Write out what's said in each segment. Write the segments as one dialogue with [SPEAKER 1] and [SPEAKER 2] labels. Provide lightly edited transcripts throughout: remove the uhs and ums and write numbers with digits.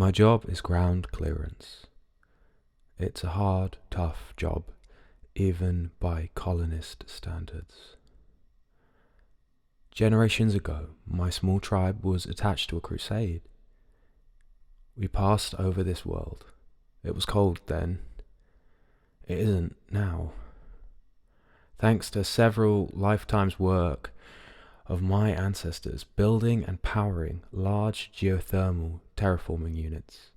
[SPEAKER 1] My job is ground clearance. It's a hard, tough job, even by colonist standards. Generations ago, my small tribe was attached to a crusade. We passed over this world. It was cold then. It isn't now. Thanks to several lifetimes' work of my ancestors building and powering large geothermal terraforming units.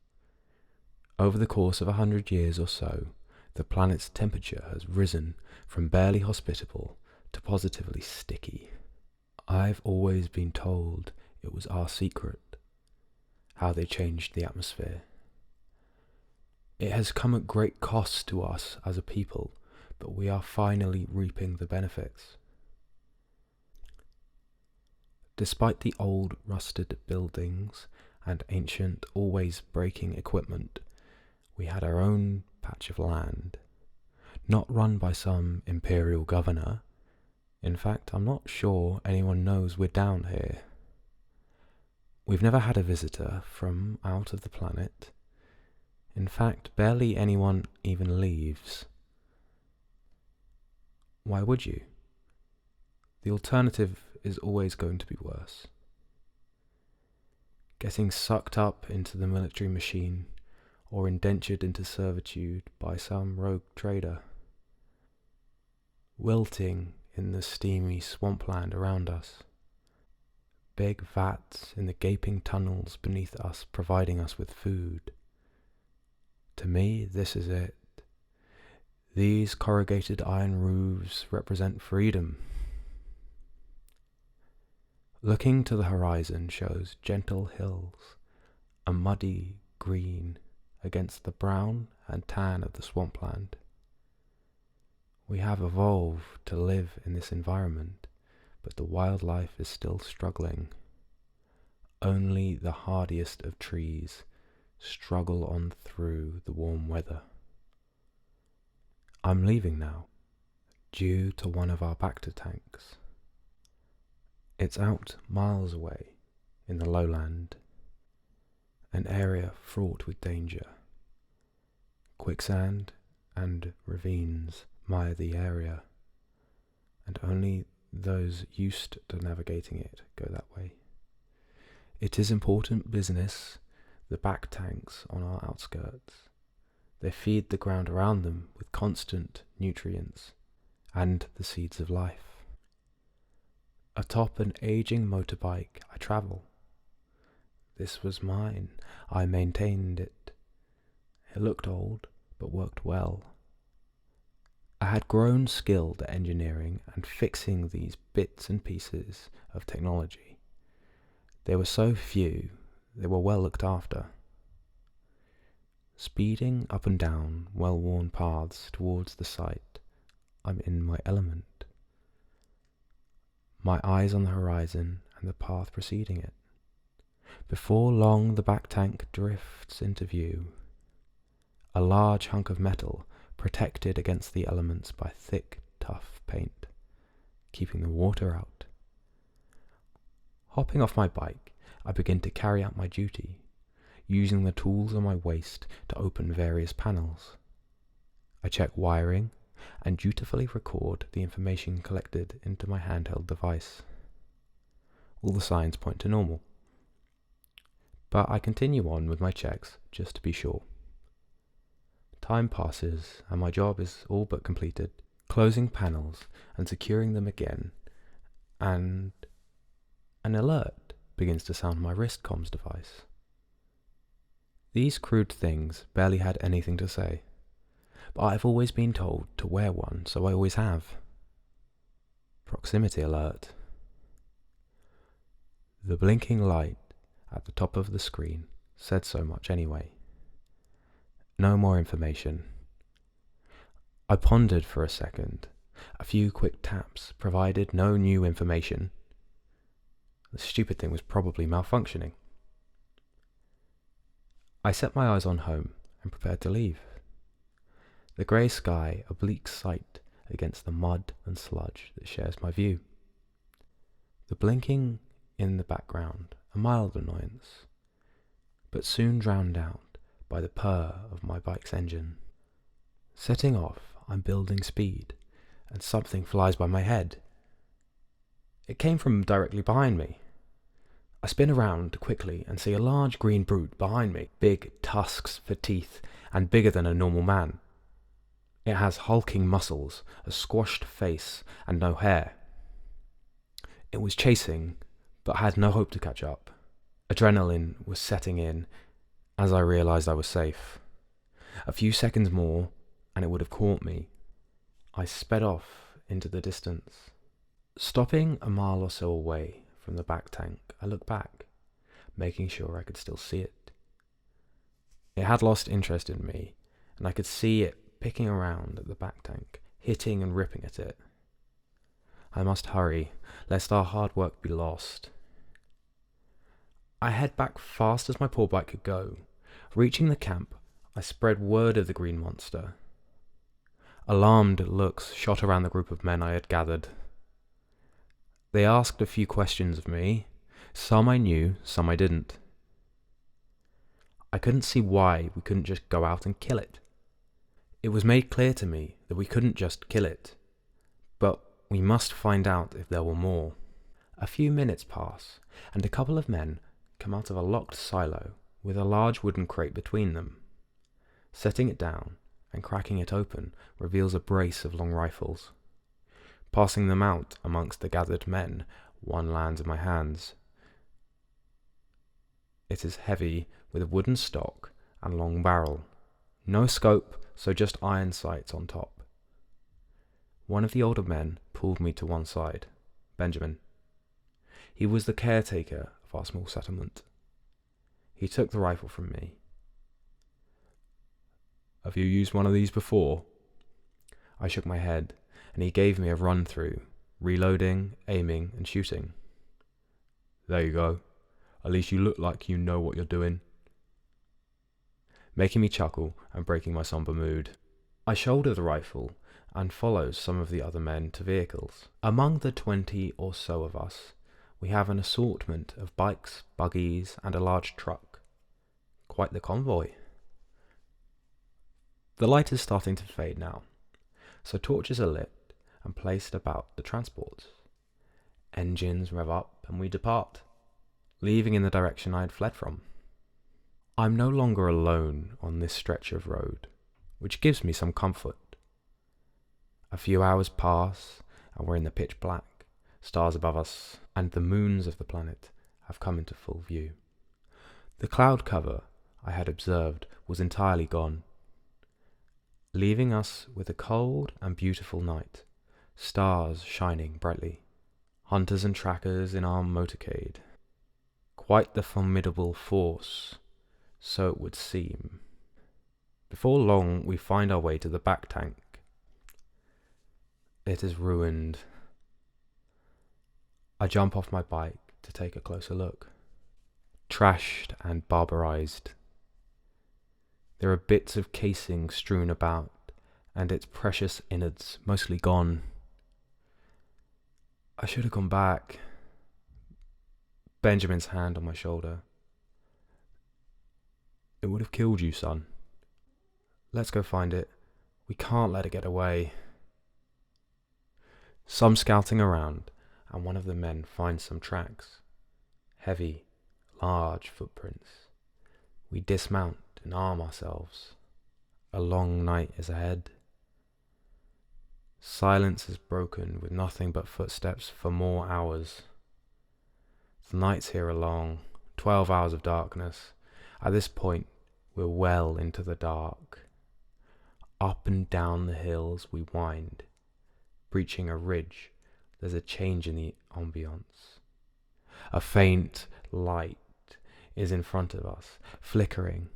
[SPEAKER 1] Over the course of 100 years or so, the planet's temperature has risen from barely hospitable to positively sticky. I've always been told it was our secret, how they changed the atmosphere. It has come at great cost to us as a people, but we are finally reaping the benefits. Despite the old rusted buildings and ancient, always breaking equipment, we had our own patch of land, not run by some imperial governor. In fact, I'm not sure anyone knows we're down here. We've never had a visitor from out of the planet. In fact, barely anyone even leaves. Why would you? The alternative is always going to be worse. Getting sucked up into the military machine or indentured into servitude by some rogue trader. Wilting in the steamy swampland around us. Big vats in the gaping tunnels beneath us providing us with food. To me, this is it. These corrugated iron roofs represent freedom. Looking to the horizon shows gentle hills, a muddy green against the brown and tan of the swampland. We have evolved to live in this environment, but the wildlife is still struggling. Only the hardiest of trees struggle on through the warm weather. I'm leaving now, due to one of our Bacta tanks. It's out miles away in the lowland, an area fraught with danger. Quicksand and ravines mire the area, and only those used to navigating it go that way. It is important business, the back tanks on our outskirts. They feed the ground around them with constant nutrients and the seeds of life. Atop an aging motorbike, I travel. This was mine. I maintained it. It looked old, but worked well. I had grown skilled at engineering and fixing these bits and pieces of technology. There were so few, they were well looked after. Speeding up and down well-worn paths towards the site, I'm in my element. My eyes on the horizon and the path preceding it. Before long the back tank drifts into view. A large hunk of metal protected against the elements by thick, tough paint, keeping the water out. Hopping off my bike, I begin to carry out my duty, using the tools on my waist to open various panels. I check wiring and dutifully record the information collected into my handheld device. All the signs point to normal. But I continue on with my checks just to be sure. Time passes and my job is all but completed, closing panels and securing them again, and an alert begins to sound on my wrist comms device. These crude things barely had anything to say, but I've always been told to wear one, so I always have. Proximity alert. The blinking light at the top of the screen said so much anyway. No more information. I pondered for a second. A few quick taps provided no new information. The stupid thing was probably malfunctioning. I set my eyes on home and prepared to leave. The grey sky a bleak sight against the mud and sludge that shares my view. The blinking in the background, a mild annoyance, but soon drowned out by the purr of my bike's engine. Setting off, I'm building speed, and something flies by my head. It came from directly behind me. I spin around quickly and see a large green brute behind me, big tusks for teeth and bigger than a normal man. It has hulking muscles, a squashed face, and no hair. It was chasing, but had no hope to catch up. Adrenaline was setting in as I realized I was safe. A few seconds more, and it would have caught me. I sped off into the distance. Stopping a mile or so away from the back tank, I looked back, making sure I could still see it. It had lost interest in me, and I could see it picking around at the back tank, hitting and ripping at it. I must hurry, lest our hard work be lost. I head back fast as my poor bike could go. Reaching the camp, I spread word of the green monster. Alarmed looks shot around the group of men I had gathered. They asked a few questions of me. Some I knew, some I didn't. I couldn't see why we couldn't just go out and kill it. It was made clear to me that we couldn't just kill it, but we must find out if there were more. A few minutes pass, and a couple of men come out of a locked silo with a large wooden crate between them. Setting it down and cracking it open reveals a brace of long rifles. Passing them out amongst the gathered men, one lands in my hands. It is heavy, with a wooden stock and long barrel. No scope, so just iron sights on top. One of the older men pulled me to one side, Benjamin. He was the caretaker of our small settlement. He took the rifle from me. "Have you used one of these before?" I shook my head, and he gave me a run-through, reloading, aiming, and shooting. "There you go. At least you look like you know what you're doing," making me chuckle and breaking my somber mood. I shoulder the rifle and follow some of the other men to vehicles. Among the 20 or so of us, we have an assortment of bikes, buggies, and a large truck. Quite the convoy. The light is starting to fade now, so torches are lit and placed about the transports. Engines rev up and we depart, leaving in the direction I had fled from. I'm no longer alone on this stretch of road, which gives me some comfort. A few hours pass and we're in the pitch black, stars above us, and the moons of the planet have come into full view. The cloud cover I had observed was entirely gone, leaving us with a cold and beautiful night, stars shining brightly. Hunters and trackers in our motorcade. Quite the formidable force, so it would seem. Before long, we find our way to the back tank. It is ruined. I jump off my bike to take a closer look. Trashed and barbarized. There are bits of casing strewn about, and its precious innards mostly gone. I should have gone back. Benjamin's hand on my shoulder. "It would have killed you, son. Let's go find it. We can't let it get away." Some scouting around, and one of the men finds some tracks. Heavy, large footprints. We dismount and arm ourselves. A long night is ahead. Silence is broken with nothing but footsteps for more hours. The nights here are long, 12 hours of darkness. At this point, we're well into the dark. Up and down the hills we wind. Reaching a ridge, there's a change in the ambience. A faint light is in front of us, flickering.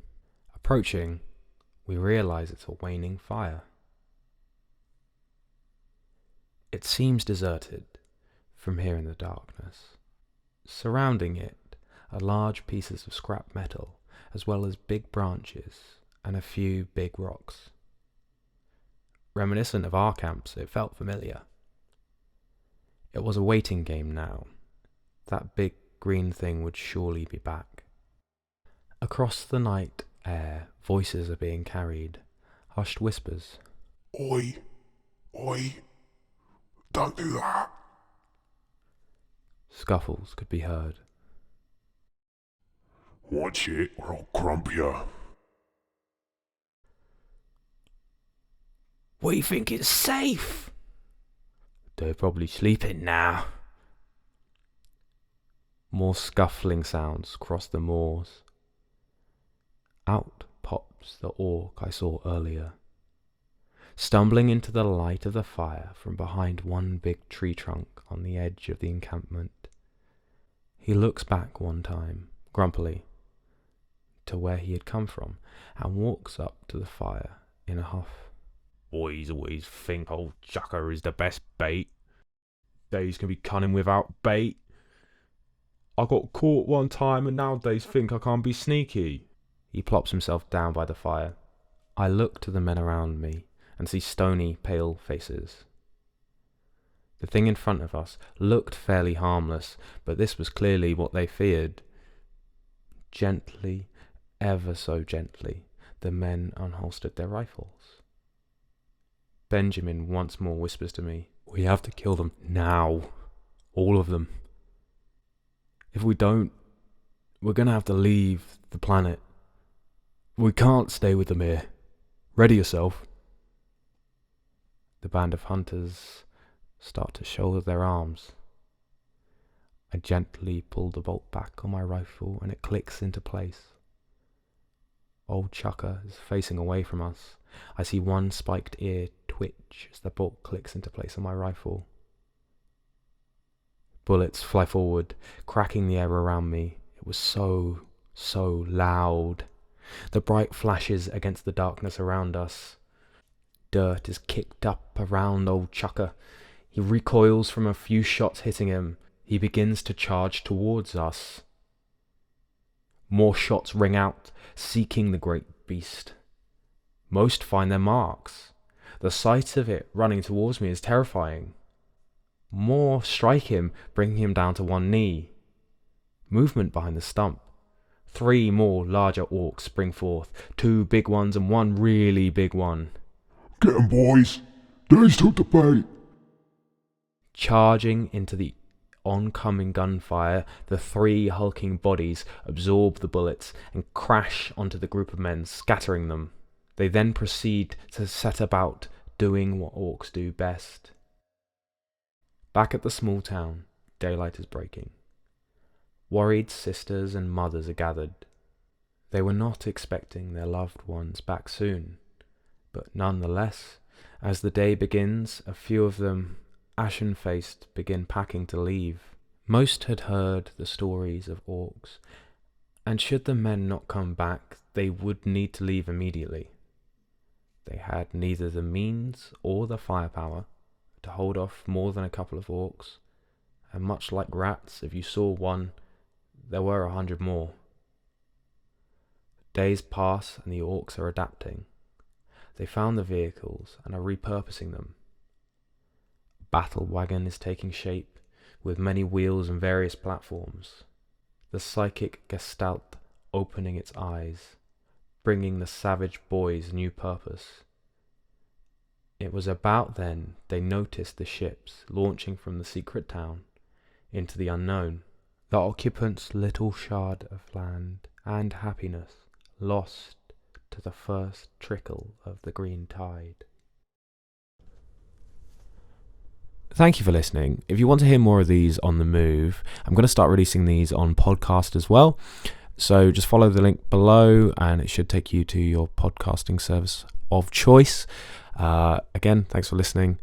[SPEAKER 1] Approaching, we realize it's a waning fire. It seems deserted from here in the darkness. Surrounding it are large pieces of scrap metal, as well as big branches and a few big rocks. Reminiscent of our camps, it felt familiar. It was a waiting game now. That big green thing would surely be back. Across the night air, voices are being carried, hushed whispers.
[SPEAKER 2] Oi, oi, don't do that.
[SPEAKER 1] Scuffles could be heard.
[SPEAKER 2] Watch it or I'll crump you.
[SPEAKER 1] We think it's safe. They're probably sleeping now. More scuffling sounds cross the moors. Out pops the orc I saw earlier, stumbling into the light of the fire from behind one big tree trunk on the edge of the encampment. He looks back one time, grumpily, to where he had come from, and walks up to the fire in a huff. Boys always think old Chucker is the best bait. Days can be cunning without bait. I got caught one time and nowadays think I can't be sneaky. He plops himself down by the fire. I look to the men around me and see stony, pale faces. The thing in front of us looked fairly harmless, but this was clearly what they feared. Gently, ever so gently, the men unholstered their rifles. Benjamin once more whispers to me, "We have to kill them now. All of them. If we don't, we're gonna have to leave the planet. We can't stay with them here. Ready yourself." The band of hunters start to shoulder their arms. I gently pull the bolt back on my rifle and it clicks into place. Old Chucker is facing away from us. I see one spiked ear twitch as the bolt clicks into place on my rifle. Bullets fly forward, cracking the air around me. It was so loud. The bright flashes against the darkness around us. Dirt is kicked up around old Chucker. He recoils from a few shots hitting him. He begins to charge towards us. More shots ring out, seeking the great beast. Most find their marks. The sight of it running towards me is terrifying. More strike him, bringing him down to one knee. Movement behind the stump. 3 more larger orcs spring forth, 2 big ones and 1 really big one.
[SPEAKER 2] Get 'em, boys. Days took the bait.
[SPEAKER 1] Charging into the oncoming gunfire, the 3 hulking bodies absorb the bullets and crash onto the group of men, scattering them. They then proceed to set about doing what orcs do best. Back at the small town, daylight is breaking. Worried sisters and mothers are gathered. They were not expecting their loved ones back soon, but nonetheless, as the day begins, a few of them, ashen-faced, begin packing to leave. Most had heard the stories of orcs, and should the men not come back, they would need to leave immediately. They had neither the means or the firepower to hold off more than a couple of orcs, and much like rats, if you saw one, there were 100 more. Days pass and the orcs are adapting. They found the vehicles and are repurposing them. A battle wagon is taking shape, with many wheels and various platforms. The psychic gestalt opening its eyes, bringing the savage boys new purpose. It was about then they noticed the ships launching from the secret town into the unknown. The occupants' little shard of land and happiness lost to the first trickle of the green tide. Thank you for listening. If you want to hear more of these on the move, I'm going to start releasing these on podcast as well. So just follow the link below and it should take you to your podcasting service of choice. Again, thanks for listening.